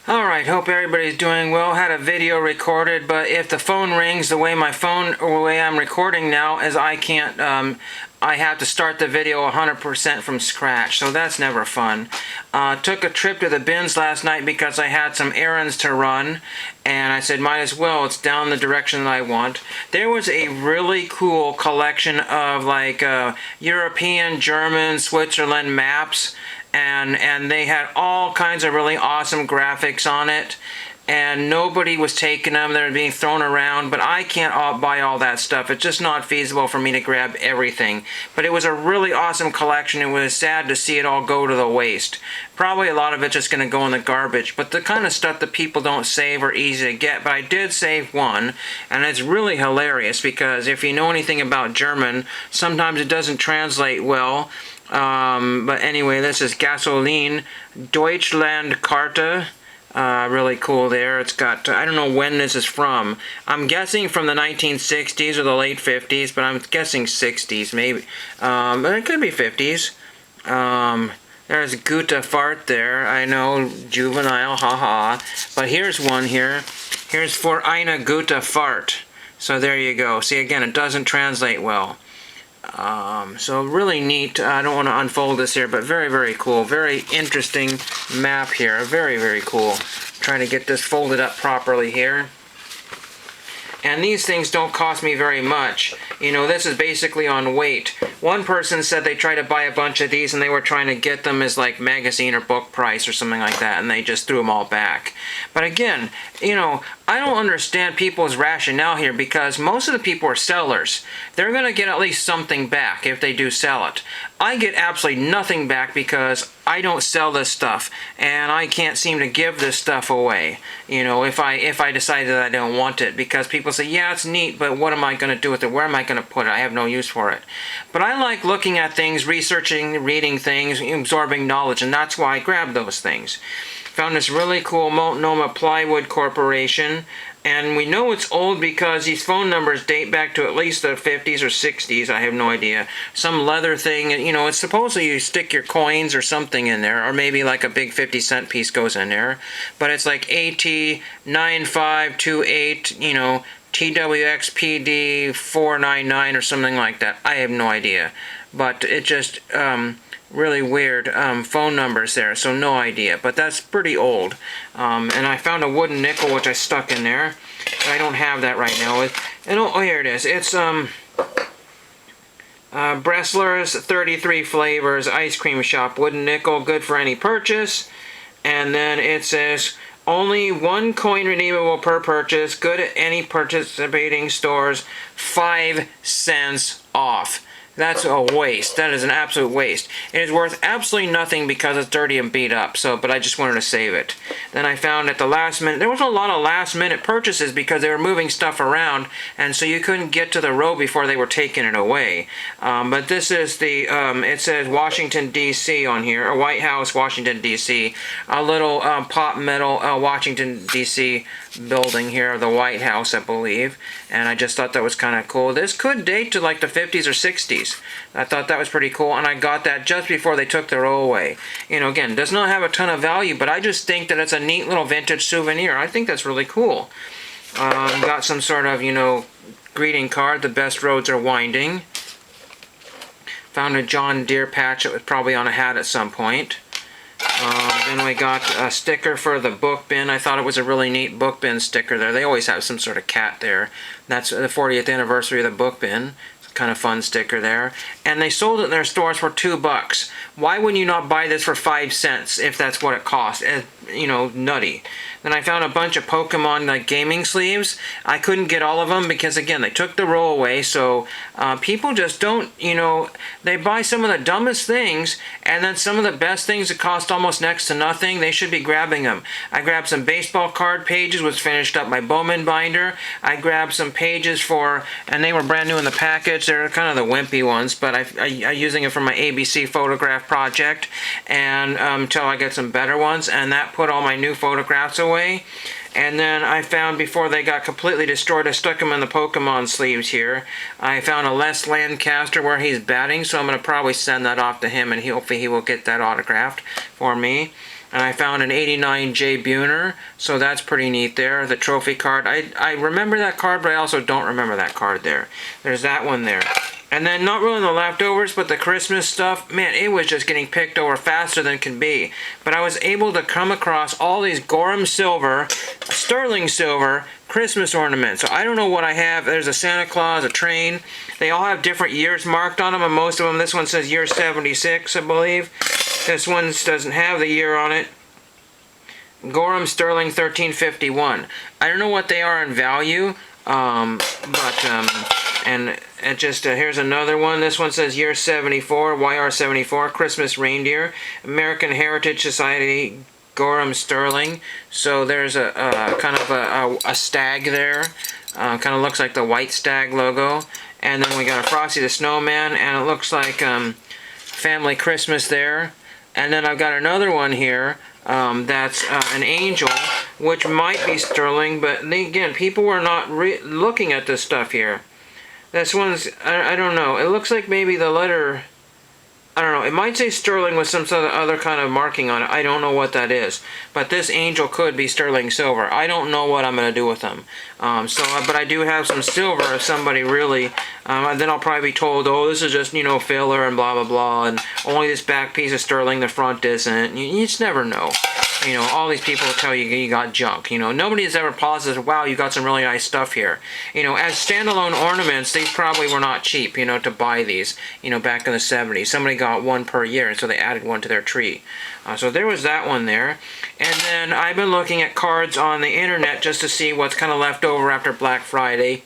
Alright, hope everybody's doing well. Had a video recorded, but if the phone rings the way I'm recording now is I can't, I have to start the video 100% from scratch, so that's never fun. Took a trip to the bins last night because I had some errands to run, and I said might as well, it's down the direction that I want. There was a really cool collection of like European, German, Switzerland maps, and they had all kinds of really awesome graphics on it, and nobody was taking them. They were being thrown around, but I can't buy all that stuff. It's just not feasible for me to grab everything. But it was a really awesome collection. It was sad to see it all go to the waste. Probably a lot of it's just going to go in the garbage, but the kind of stuff that people don't save are easy to get. But I did save one, and it's really hilarious because if you know anything about German, sometimes it doesn't translate well. But anyway, this is Gasoline Deutschland Karte. Really cool there. It's got, I don't know when this is from. I'm guessing from the 1960s or the late 50s, but I'm guessing 60s maybe. But it could be 50s. There's Gute Fahrt there. I know, juvenile, haha. But here's one here. Here's For eine gute Fahrt. So there you go. See, again, it doesn't translate well. So really neat. I don't want to unfold this here, but very, very cool. Very interesting map here. Very, very cool. Trying to get this folded up properly here. And these things don't cost me very much. You know, this is basically on weight. One person said they tried to buy a bunch of these and they were trying to get them as like magazine or book price or something like that, and they just threw them all back. But again, you know, I don't understand people's rationale here because most of the people are sellers. They're going to get at least something back if they do sell it. I get absolutely nothing back because I don't sell this stuff, and I can't seem to give this stuff away. You know, if I decide that I don't want it, because people say, yeah, it's neat, but what am I going to do with it? Where am I going to put it? I have no use for it. But I like looking at things, researching, reading things, absorbing knowledge, and that's why I grab those things. Found this really cool Multnomah Plywood Corporation, and we know it's old because these phone numbers date back to at least the 50s or 60s. I have no idea. Some leather thing, you know, it's supposedly you stick your coins or something in there, or maybe like a big 50-cent piece goes in there. But it's like AT9528, you know, TWXPD 499 or something like that. I have no idea. But it just, really weird phone numbers there, so no idea, but that's pretty old. And I found a wooden nickel which I stuck in there. I don't have that right now. Oh, here it is. It's Bressler's 33 Flavors Ice Cream Shop wooden nickel, good for any purchase. And then it says only 1 coin redeemable per purchase, good at any participating stores, 5 cents off. That's a waste. That is an absolute waste. It is worth absolutely nothing because it's dirty and beat up, but I just wanted to save it. Then I found at the last minute, there was a lot of last minute purchases because they were moving stuff around, and so you couldn't get to the row before they were taking it away. But this is the, it says Washington, D.C. on here, or White House, Washington, D.C. A little pop metal Washington, D.C. building here, the White House, I believe, and I just thought that was kind of cool. This could date to like the 50s or 60s. I thought that was pretty cool, and I got that just before they took the roll away. You know, again, does not have a ton of value, but I just think that it's a neat little vintage souvenir. I think that's really cool. Got some sort of, you know, greeting card, the best roads are winding. Found a John Deere patch that was probably on a hat at some point. Then we got a sticker for the book bin. I thought it was a really neat book bin sticker there. They always have some sort of cat there. That's the 40th anniversary of the book bin. Kind of fun sticker there. And they sold it in their stores for $2. Why would you not buy this for 5 cents if that's what it cost? You know, nutty. Then I found a bunch of Pokemon like gaming sleeves. I couldn't get all of them because again they took the roll away, so people just don't, you know, they buy some of the dumbest things and then some of the best things that cost almost next to nothing. They should be grabbing them. I grabbed some baseball card pages, was finished up my Bowman binder. I grabbed some pages for, and they were brand new in the package. They're kind of the wimpy ones, but I'm using it for my ABC photograph project, and until I get some better ones, and that put all my new photographs away. And then I found, before they got completely destroyed, I stuck them in the Pokemon sleeves here. I found a Les Lancaster where he's batting, so I'm going to probably send that off to him, and hopefully he will get that autographed for me. and I found an 89 J Buhner, so that's pretty neat there. The trophy card, I remember that card, but I also don't remember that card there. There's that one there. And then not really the leftovers, but the Christmas stuff, man, it was just getting picked over faster than can be. But I was able to come across all these Gorham Silver, Sterling Silver, Christmas ornaments. So I don't know what I have. There's a Santa Claus, a train. They all have different years marked on them, and most of them, this one says year 76, I believe. This one doesn't have the year on it. Gorham Sterling 1351. I don't know what they are in value, and it just, here's another one. This one says year 74, YR74, Christmas Reindeer, American Heritage Society, Gorham Sterling. So there's a kind of a stag there. Kind of looks like the White Stag logo. And then we got a Frosty the Snowman, and it looks like Family Christmas there. And then I've got another one here that's an angel, which might be sterling, but again, people were not looking at this stuff here. This one's, I don't know, it looks like maybe the letter, I don't know, it might say sterling with some sort of other kind of marking on it. I don't know what that is. But this angel could be sterling silver. I don't know what I'm going to do with them. But I do have some silver if somebody really, and then I'll probably be told, oh, this is just, you know, filler and blah, blah, blah, and only this back piece is sterling, the front isn't. You just never know. You know, all these people will tell you you got junk. You know, nobody has ever paused and said, wow, you got some really nice stuff here. You know, as standalone ornaments, these probably were not cheap, you know, to buy these, you know, back in the 70s. Somebody got one per year, and so they added one to their tree. So there was that one there. And then I've been looking at cards on the internet just to see what's kind of left over after Black Friday.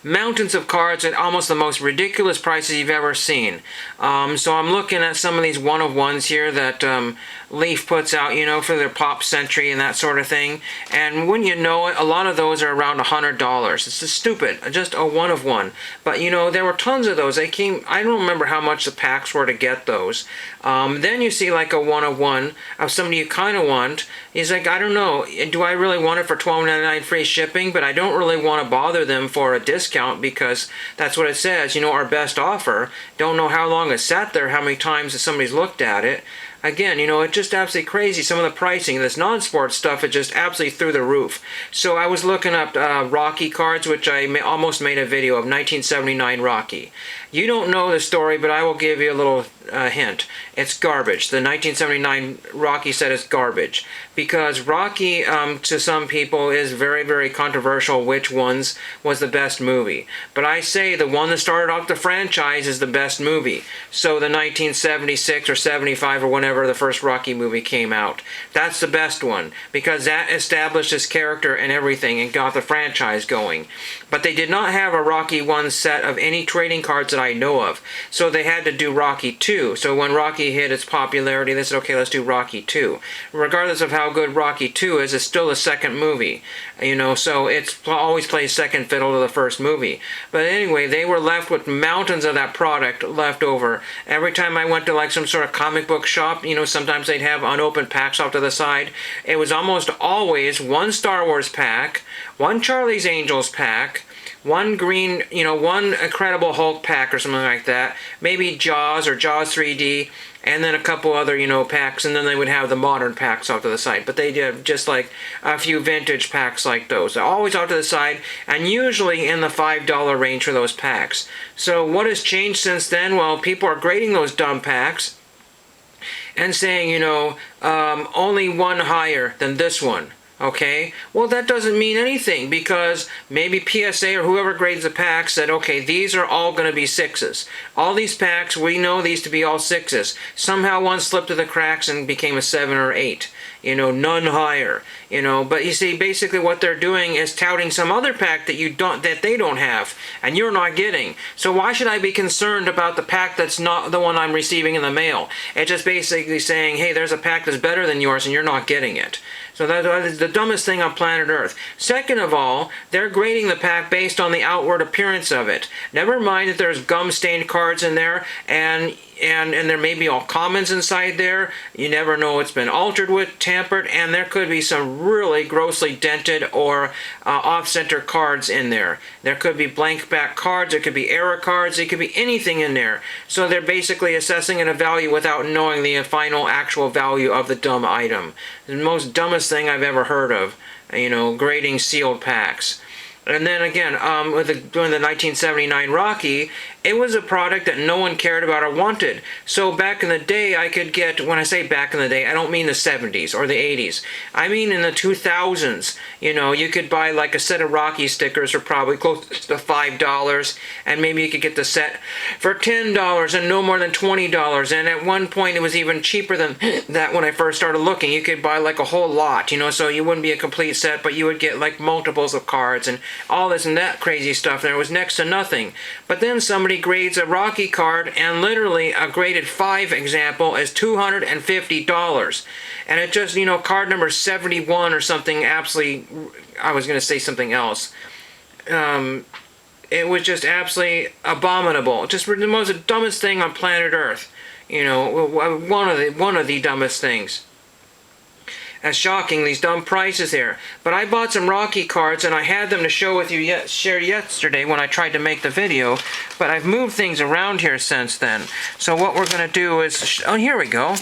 Mountains of cards at almost the most ridiculous prices you've ever seen. So I'm looking at some of these one-of-ones here that Leaf puts out, you know, for their Pop Century and that sort of thing. And when you know it, a lot of those are around $100. It's just stupid, just a one-of-one. But, you know, there were tons of those. They came, I don't remember how much the packs were to get those. Then you see like a one-of-one of somebody you kind of want. He's like, I don't know, do I really want it for $12.99 free shipping? But I don't really want to bother them for a discount because that's what it says, you know, our best offer. Don't know how long it's sat there, how many times somebody's looked at it. Again, you know, it's just absolutely crazy. Some of the pricing, this non-sports stuff, is just absolutely through the roof. So I was looking up Rocky cards, which I almost made a video of, 1979 Rocky. You don't know the story, but I will give you a little hint. It's garbage. The 1979 Rocky set is garbage. Because Rocky, to some people, is very, very controversial which ones was the best movie. But I say the one that started off the franchise is the best movie. So the 1976 or 75 or whenever the first Rocky movie came out. That's the best one. Because that established his character and everything and got the franchise going. But they did not have a Rocky 1 set of any trading cards that I know of. So they had to do Rocky 2. So when Rocky hit its popularity, they said, okay, let's do Rocky 2. Regardless of how good Rocky 2 is, it's still the second movie. You know, so it's always plays second fiddle to the first movie. But anyway, they were left with mountains of that product left over. Every time I went to like some sort of comic book shop, you know, sometimes they'd have unopened packs off to the side. It was almost always one Star Wars pack, one Charlie's Angels pack, one green, you know, one Incredible Hulk pack or something like that, maybe Jaws or Jaws 3D, and then a couple other, you know, packs, and then they would have the modern packs off to the side. But they did just like a few vintage packs like those. They're always off to the side, and usually in the $5 range for those packs. So what has changed since then? Well, people are grading those dumb packs and saying, you know, only one higher than this one. Okay, well that doesn't mean anything because maybe PSA or whoever grades the pack said, okay, these are all going to be 6s. All these packs, we know these to be all 6s. Somehow one slipped through the cracks and became a 7 or 8. You know, none higher. You know, but you see, basically what they're doing is touting some other pack that they don't have, and you're not getting. So why should I be concerned about the pack that's not the one I'm receiving in the mail? It's just basically saying, hey, there's a pack that's better than yours, and you're not getting it. So that is the dumbest thing on planet Earth. Second of all, they're grading the pack based on the outward appearance of it. Never mind that there's gum-stained cards in there, and and there may be all commons inside there. You never know, it's been altered with, tampered, and there could be some really grossly dented or off-center cards in there. There could be blank back cards, there could be error cards, there could be anything in there. So they're basically assessing a value without knowing the final actual value of the dumb item. The most dumbest thing I've ever heard of, you know, grading sealed packs. And then again, during the 1979 Rocky, it was a product that no one cared about or wanted. So back in the day, I could get, when I say back in the day, I don't mean the 70s or the 80s. I mean in the 2000s, you know, you could buy like a set of Rocky stickers for probably close to $5, and maybe you could get the set for $10 and no more than $20. And at one point, it was even cheaper than that when I first started looking. You could buy like a whole lot, you know, so you wouldn't be a complete set, but you would get like multiples of cards and all this and that crazy stuff. There was next to nothing. But then somebody grades a Rocky card, and literally a graded 5 example is $250. And it just, you know, card number 71 or something, absolutely, I was going to say something else. It was just absolutely abominable. Just the most dumbest thing on planet Earth. You know, one of the dumbest things. That's shocking, these dumb prices here. But I bought some Rocky cards, and I had them to show with you share yesterday when I tried to make the video. But I've moved things around here since then. So what we're going to do is, oh, here we go.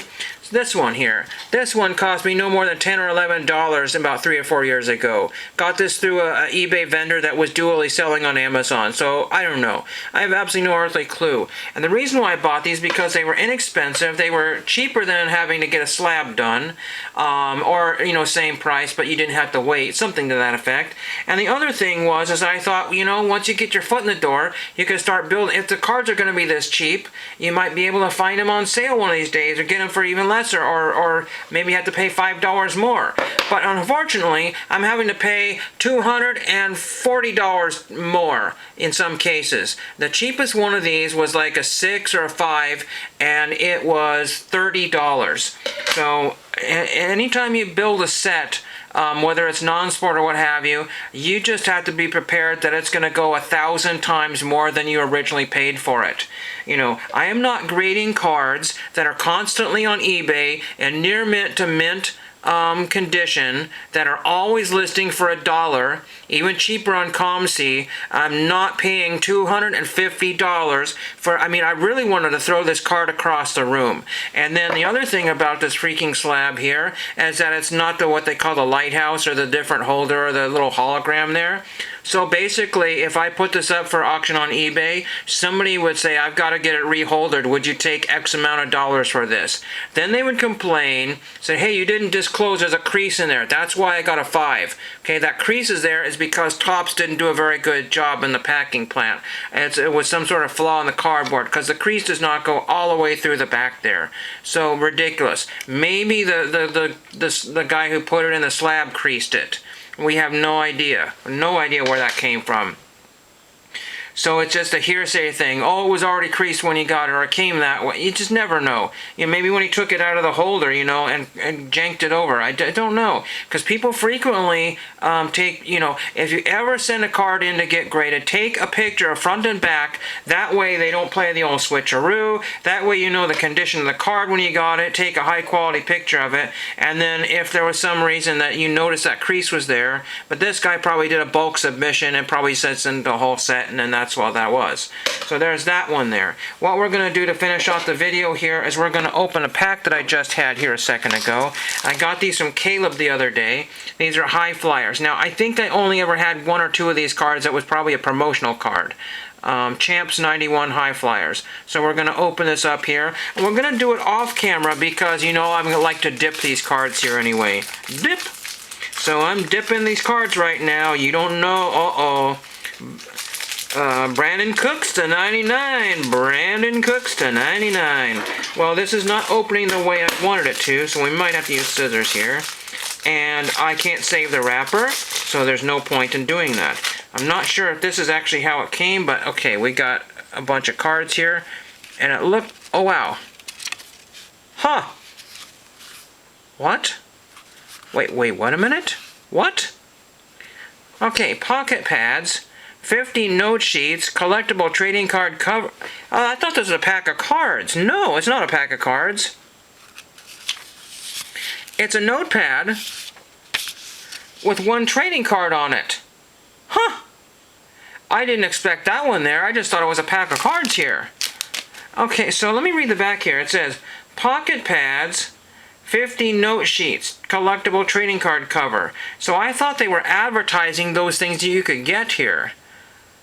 This one here. This one cost me no more than $10 or $11 about 3 or 4 years ago. Got this through a eBay vendor that was dually selling on Amazon. So I don't know. I have absolutely no earthly clue. And the reason why I bought these because they were inexpensive. They were cheaper than having to get a slab done, or you know, same price, but you didn't have to wait, something to that effect. And the other thing was, is I thought, you know, once you get your foot in the door, you can start building. If the cards are going to be this cheap, you might be able to find them on sale one of these days, or get them for even less. Or maybe you have to pay $5 more. But unfortunately, I'm having to pay $240 more in some cases. The cheapest one of these was like a 6 or a 5, and it was $30. So anytime you build a set, whether it's non-sport or what have you, you just have to be prepared that it's going to go 1,000 times more than you originally paid for it. You know, I am not grading cards that are constantly on eBay and near mint to mint condition that are always listing for $1, even cheaper on ComC. I'm not paying $250 for, I mean, I really wanted to throw this card across the room. And then the other thing about this freaking slab here is that it's not the what they call the lighthouse or the different holder or the little hologram there. So basically, if I put this up for auction on eBay, somebody would say, I've got to get it reholdered. Would you take X amount of dollars for this? Then they would complain, say, hey, you didn't disclose there's a crease in there. That's why I got a 5. Okay, that crease is there is because Topps didn't do a very good job in the packing plant. It was some sort of flaw in the cardboard because the crease does not go all the way through the back there. So ridiculous. Maybe the guy who put it in the slab creased it. We have no idea where that came from. So it's just a hearsay thing. Oh, it was already creased when he got it, or it came that way. You just never know. You know, maybe when he took it out of the holder, you know, and janked it over. I don't know. Because people frequently take, you know, if you ever send a card in to get graded, take a picture of front and back. That way they don't play the old switcheroo. That way you know the condition of the card when you got it. Take a high quality picture of it. And then if there was some reason that you noticed that crease was there, but this guy probably did a bulk submission and probably sent in the whole set, and then that's what that was. So there's that one there. What we're going to do to finish off the video here is we're going to open a pack that I just had here a second ago. I got these from Caleb the other day. These are high flyers. Now I think I only ever had 1 or 2 of these cards. That was probably a promotional card. Champs 91 high flyers. So we're going to open this up here. And we're going to do it off camera because, you know, I'm going to like to dip these cards here anyway. Dip! So I'm dipping these cards right now. You don't know. Uh-oh. Brandon Cooks to 99. Brandon Cooks to 99. Well, this is not opening the way I wanted it to, so we might have to use scissors here. And I can't save the wrapper, so there's no point in doing that. I'm not sure if this is actually how it came, but okay, we got a bunch of cards here. And it looked, oh wow. Huh. What? Wait a minute. What? Okay, pocket pads. 50 note sheets, collectible trading card cover. I thought this was a pack of cards. No, it's not a pack of cards. It's a notepad with one trading card on it. Huh. I didn't expect that one there. I just thought it was a pack of cards here. Okay, so let me read the back here. It says, pocket pads, 50 note sheets, collectible trading card cover. So I thought they were advertising those things that you could get here.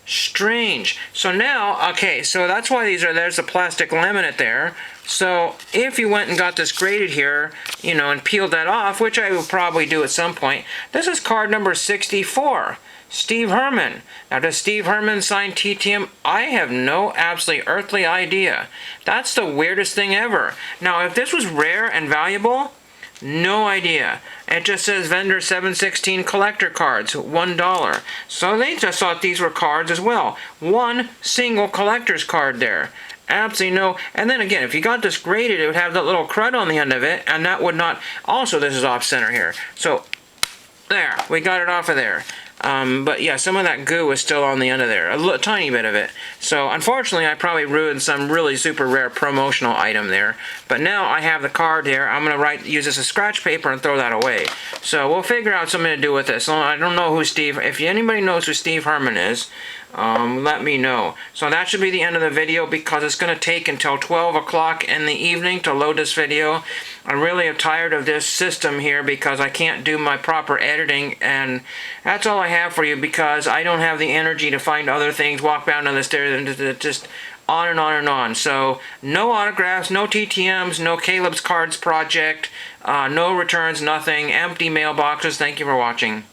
Strange. So now, okay, so that's why there's a plastic laminate there. So if you went and got this graded here, you know, and peeled that off, which I will probably do at some point, this is card number 64. Steve Herman. Now, does Steve Herman sign TTM? I have no absolutely earthly idea. That's the weirdest thing ever. Now, if this was rare and valuable, no idea. It just says vendor 716 collector cards, $1. So they just thought these were cards as well. One single collector's card there. Absolutely no. And then again, if you got this graded, it would have that little crud on the end of it, and that would not. Also, this is off center here. So there, we got it off of there. But yeah, some of that goo is still on the end of there, a tiny bit of it. So unfortunately, I probably ruined some really super rare promotional item there. But now I have the card here. I'm gonna use this as scratch paper and throw that away. So we'll figure out something to do with this. I don't know who Steve. If anybody knows who Steve Herman is, let me know. So that should be the end of the video because it's going to take until 12 o'clock in the evening to load this video. I really am tired of this system here because I can't do my proper editing, and that's all I have for you because I don't have the energy to find other things, walk down the stairs, and just on and on and on. So no autographs, no TTMs, no Caleb's Cards Project, no returns, nothing, empty mailboxes. Thank you for watching.